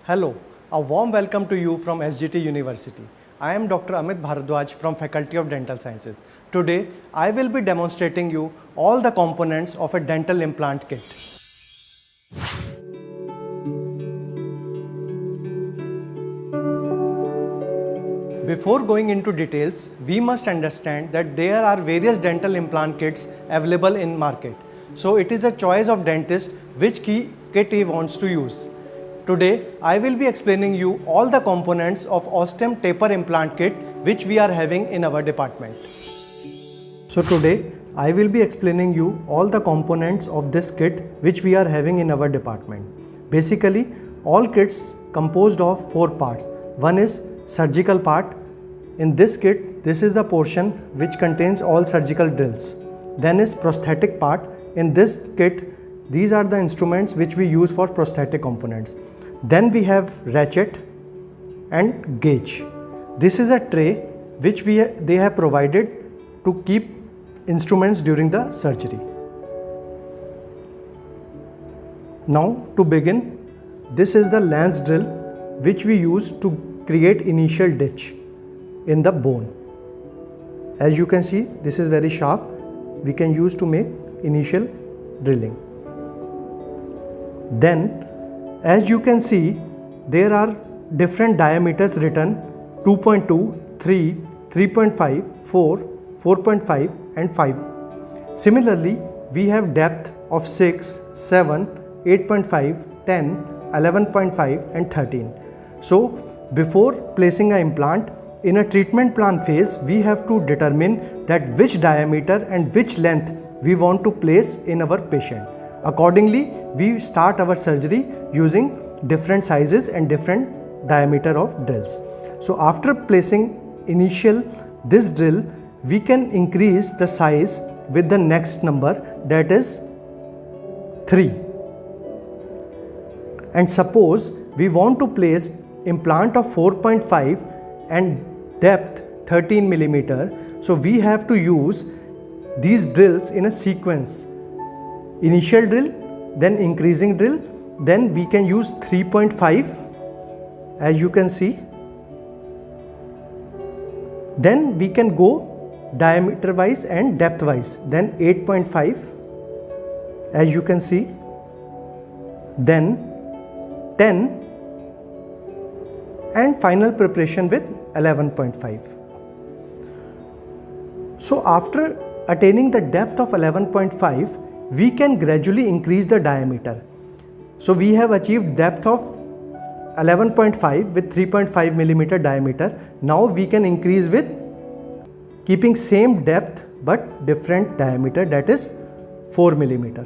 Hello, a warm welcome to you from SGT University. I am Dr. Amit Bharadwaj from Faculty of Dental Sciences. Today, I will be demonstrating you all the components of a dental implant kit. Before going into details, we must understand that there are various dental implant kits available in market. So it is a choice of dentist which kit he wants to use. Today, I will be explaining you all the components of Osstem taper implant kit which we are having in our department. So today, I will be explaining you all the components of this kit which we are having in our department. Basically, all kits composed of 4 parts. One is surgical part. In this kit, this is the portion which contains all surgical drills. Then is prosthetic part. In this kit, these are the instruments which we use for prosthetic components. Then we have ratchet and gauge. This is a tray which they have provided to keep instruments during the surgery. Now to begin, this is the lance drill which we use to create initial ditch in the bone. As you can see, this is very sharp. We can use to make initial drilling. Then, as you can see, there are different diameters written: 2.2, 3, 3.5, 4, 4.5 and 5. Similarly, we have depth of 6, 7, 8.5, 10, 11.5 and 13. So, before placing an implant, in a treatment plan phase, we have to determine that which diameter and which length we want to place in our patient. Accordingly, we start our surgery using different sizes and different diameter of drills. So after placing this drill, we can increase the size with the next number, that is 3. And suppose we want to place implant of 4.5 and depth 13 millimeter. So we have to use these drills in a sequence: initial drill, then increasing drill, then we can use 3.5 as you can see. Then we can go diameter wise and depth wise, then 8.5 as you can see, then 10 and final preparation with 11.5. So after attaining the depth of 11.5, we can gradually increase the diameter. So we have achieved depth of 11.5 with 3.5 millimeter diameter. Now we can increase with keeping same depth but different diameter, that is 4 millimeter.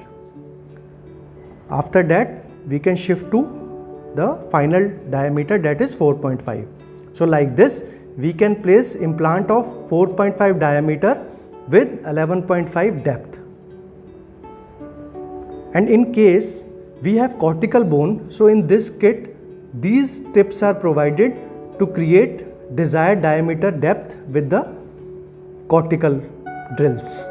After that, we can shift to the final diameter, that is 4.5. So like this, we can place implant of 4.5 diameter with 11.5 depth. And in case we have cortical bone, so in this kit, these tips are provided to create desired diameter depth with the cortical drills.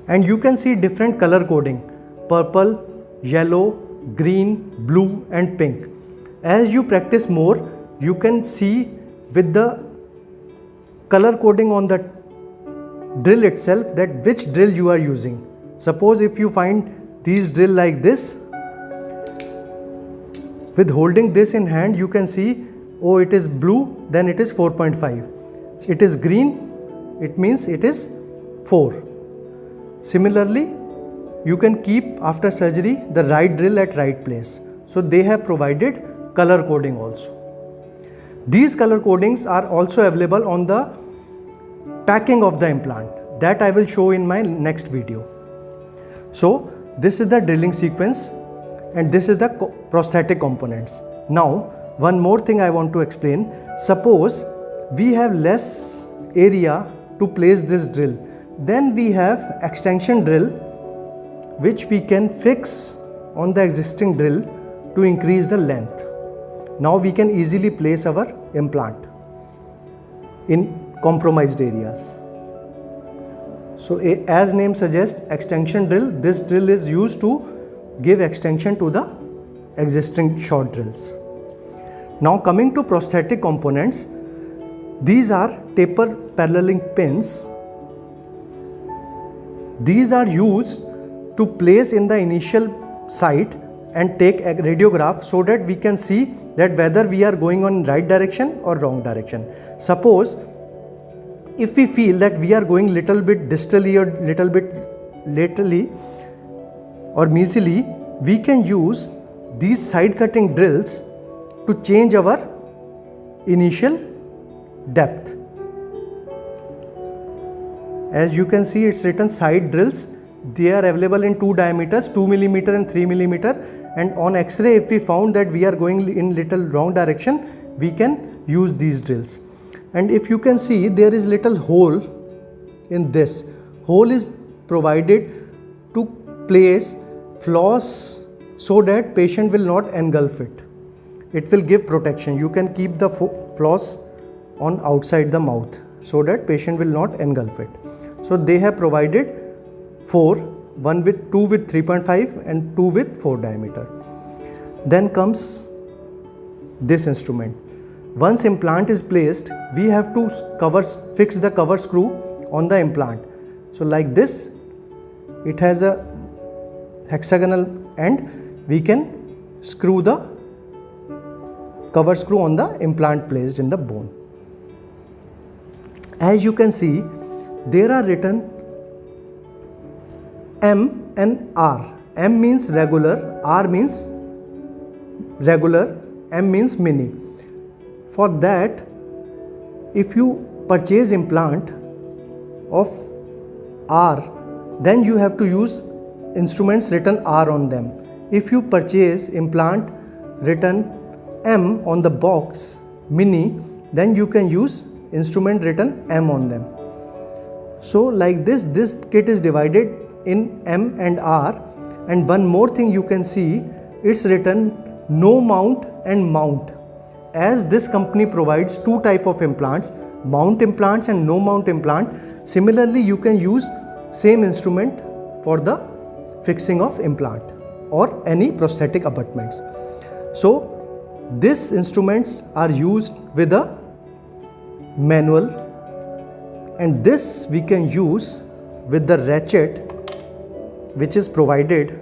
And you can see different color coding: purple, yellow, green, blue and pink. As you practice more, you can see with the color coding on the drill itself that which drill you are using. Suppose if you find these drill like this, with holding this in hand, you can see, oh, it is blue, then it is 4.5. It is green, it means it is 4. Similarly, you can keep after surgery the right drill at right place. So they have provided color coding also. These color codings are also available on the packing of the implant, that I will show in my next video. So this is the drilling sequence and this is the prosthetic components. Now one more thing I want to explain. Suppose we have less area to place this drill, then we have extension drill which we can fix on the existing drill to increase the length. Now we can easily place our implant in compromised areas. So as name suggests, extension drill, this drill is used to give extension to the existing short drills. Now coming to prosthetic components, these are taper paralleling pins. These are used to place in the initial site and take a radiograph so that we can see that whether we are going on right direction or wrong direction. Suppose if we feel that we are going little bit distally or little bit laterally or mesially, we can use these side cutting drills to change our initial depth. As you can see, it's written side drills. They are available in two diameters, 2 mm and 3 mm, and on X-ray if we found that we are going in little wrong direction, we can use these drills. And if you can see, there is little hole in this. Hole is provided to place floss so that patient will not engulf it. It will give protection. You can keep the floss on outside the mouth so that patient will not engulf it. So they have provided 4, two with 3.5 and 2 with 4 diameter. Then comes this instrument. Once implant is placed, we have to fix the cover screw on the implant. So like this, it has a hexagonal end. We can screw the cover screw on the implant placed in the bone. As you can see, there are written M and R. M means regular, R means regular, M means mini. For that, if you purchase implant of R, then you have to use instruments written R on them. If you purchase implant written M on the box, mini, then you can use instrument written M on them. So like this kit is divided in M and R. And one more thing you can see, it's written no mount and mount. As this company provides two type of implants, mount implants and no mount implant, similarly you can use same instrument for the fixing of implant or any prosthetic abutments. So these instruments are used with a manual, and this we can use with the ratchet which is provided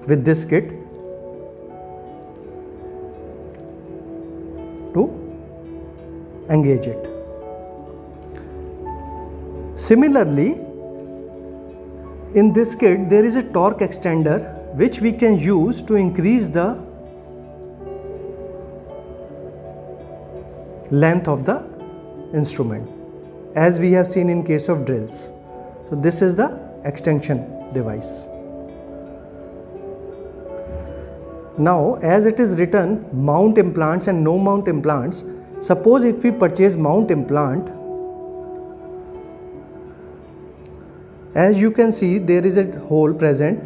with this kit to engage it. Similarly, in this kit there is a torque extender which we can use to increase the length of the instrument, as we have seen in case of drills. So this is the extension device. Now, as it is written mount implants and no mount implants, suppose if we purchase mount implant, as you can see there is a hole present.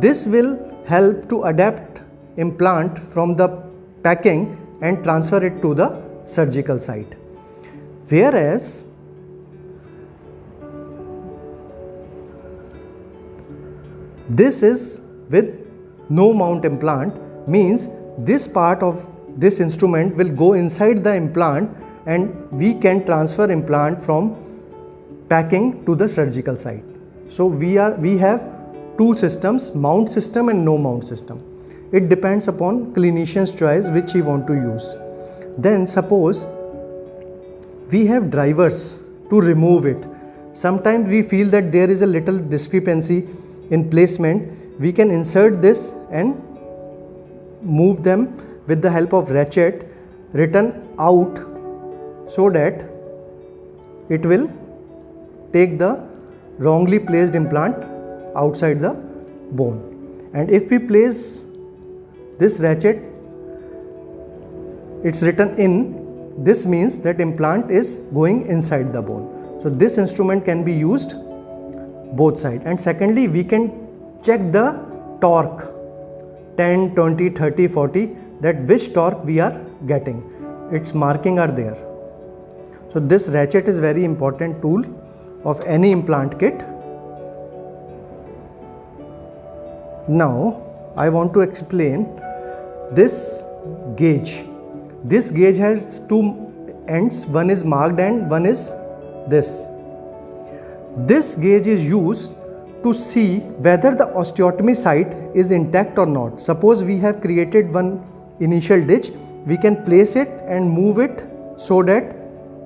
This will help to adapt implant from the packing and transfer it to the surgical site. Whereas this is with no mount implant, means this part of this instrument will go inside the implant and we can transfer implant from packing to the surgical site. So we have two systems, mount system and no mount system. It depends upon clinician's choice which he want to use. Then suppose we have drivers to remove it. Sometimes we feel that there is a little discrepancy in placement. We can insert this and move them with the help of ratchet written out so that it will take the wrongly placed implant outside the bone. And if we place this ratchet, it's written in, this means that implant is going inside the bone. So this instrument can be used both sides. And secondly, we can check the torque 10, 20, 30, 40, that which torque we are getting. Its marking are there. So this ratchet is very important tool of any implant kit. Now I want to explain this gauge. This gauge has two ends, one is marked and one is this. This gauge is used to see whether the osteotomy site is intact or not. Suppose we have created one initial ditch, we can place it and move it so that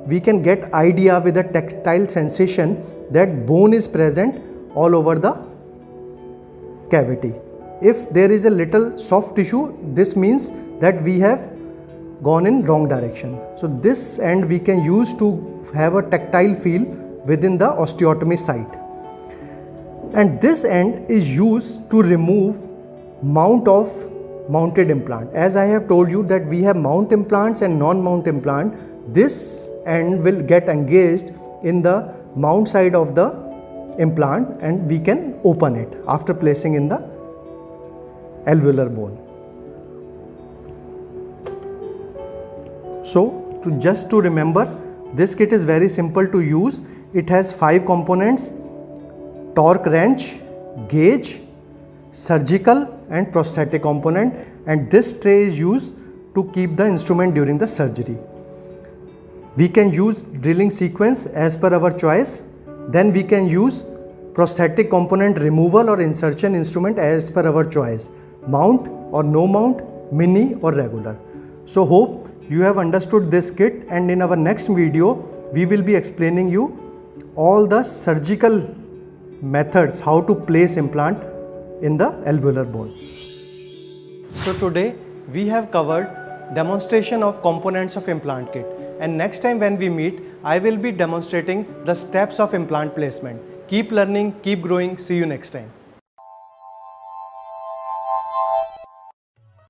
we can get idea with a tactile sensation that bone is present all over the cavity. If there is a little soft tissue, this means that we have gone in wrong direction. So this end we can use to have a tactile feel within the osteotomy site. And this end is used to remove mount of mounted implant. As I have told you that we have mount implants and non-mount implant, this end will get engaged in the mount side of the implant and we can open it after placing in the alveolar bone. So just to remember, this kit is very simple to use. It has 5 components: torque wrench, gauge, surgical and prosthetic component, and this tray is used to keep the instrument during the surgery. We can use drilling sequence as per our choice. Then we can use prosthetic component removal or insertion instrument as per our choice. Mount or no mount, mini or regular. So hope you have understood this kit, and in our next video we will be explaining you all the surgical methods how to place implant in the alveolar bone. So today we have covered demonstration of components of implant kit, and next time when we meet I will be demonstrating the steps of implant placement. Keep learning, keep growing. See you next time.